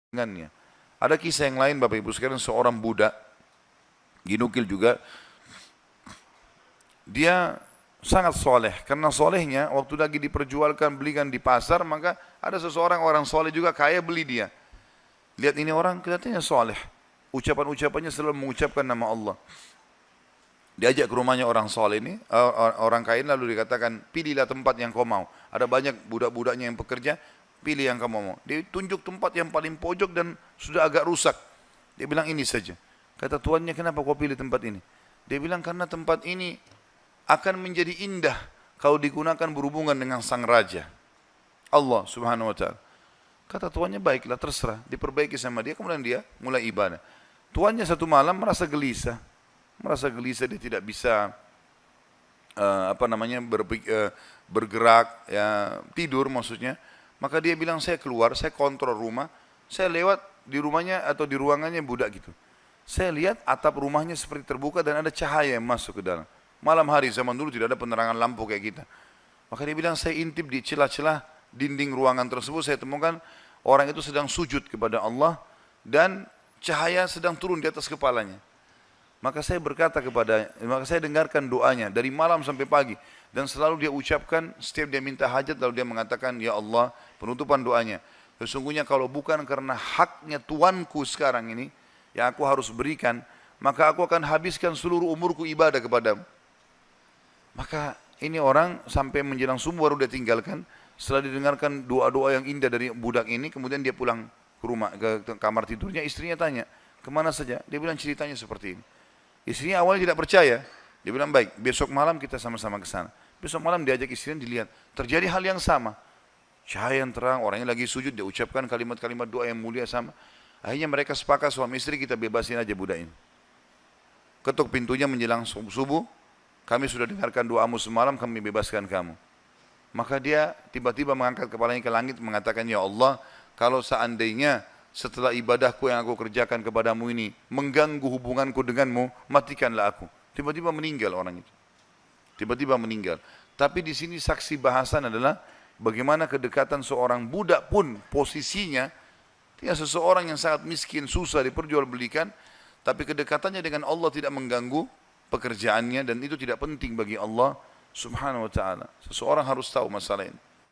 dengannya. Ada kisah yang lain Bapak Ibu sekalian, seorang budak, dinukil juga, dia sangat soleh. Karena solehnya, waktu lagi diperjualkan, belikan di pasar, maka ada seseorang orang soleh juga kaya beli dia. Lihat ini orang kelihatannya soleh. Ucapan-ucapannya selalu mengucapkan nama Allah. Diajak ke rumahnya orang soleh ini, orang kaya, lalu dikatakan, pilihlah tempat yang kau mau. Ada banyak budak-budaknya yang pekerja, pilih yang kamu mau. Dia tunjuk tempat yang paling pojok dan sudah agak rusak. Dia bilang ini saja. Kata tuannya, kenapa kau pilih tempat ini? Dia bilang karena tempat ini akan menjadi indah kalau digunakan berhubungan dengan sang raja, Allah subhanahu wa ta'ala. Kata tuannya, baiklah terserah. Diperbaiki sama dia, kemudian dia mulai ibadah. Tuannya satu malam merasa gelisah. Dia tidak bisa bergerak, ya, tidur maksudnya. Maka dia bilang, saya keluar, saya kontrol rumah, saya lewat di rumahnya atau di ruangannya budak gitu. Saya lihat atap rumahnya seperti terbuka dan ada cahaya yang masuk ke dalam. Malam hari, zaman dulu tidak ada penerangan lampu kayak kita. Maka dia bilang, saya intip di celah-celah dinding ruangan tersebut, saya temukan orang itu sedang sujud kepada Allah dan cahaya sedang turun di atas kepalanya. Maka saya dengarkan doanya dari malam sampai pagi. Dan selalu dia ucapkan, setiap dia minta hajat, lalu dia mengatakan, ya Allah, penutupan doanya, sesungguhnya kalau bukan karena haknya Tuanku sekarang ini, yang aku harus berikan, maka aku akan habiskan seluruh umurku ibadah kepadamu. Maka ini orang sampai menjelang subuh baru dia tinggalkan. Setelah didengarkan doa-doa yang indah dari budak ini, kemudian dia pulang ke rumah, ke kamar tidurnya. Istrinya tanya, kemana saja? Dia bilang ceritanya seperti ini. Istrinya awalnya tidak percaya. Dia bilang, baik, besok malam kita sama-sama ke sana. Besok malam diajak istrinya, dilihat. Terjadi hal yang sama. Cahaya yang terang, orangnya lagi sujud, dia ucapkan kalimat-kalimat doa yang mulia sama. Akhirnya mereka sepakat suami istri, kita bebasin aja budak ini. Ketuk pintunya menjelang subuh, kami sudah dengarkan doamu semalam, kami bebaskan kamu. Maka dia tiba-tiba mengangkat kepalanya ke langit, mengatakan, ya Allah, kalau seandainya setelah ibadahku yang aku kerjakan kepadamu ini mengganggu hubunganku denganmu, matikanlah aku. Tiba-tiba meninggal orang itu. Tiba-tiba meninggal. Tapi di sini saksi bahasan adalah bagaimana kedekatan seorang budak pun posisinya, dia seseorang yang sangat miskin, susah diperjualbelikan, tapi kedekatannya dengan Allah tidak mengganggu pekerjaannya, dan itu tidak penting bagi Allah subhanahu wa ta'ala. Seseorang harus tahu masalah ini.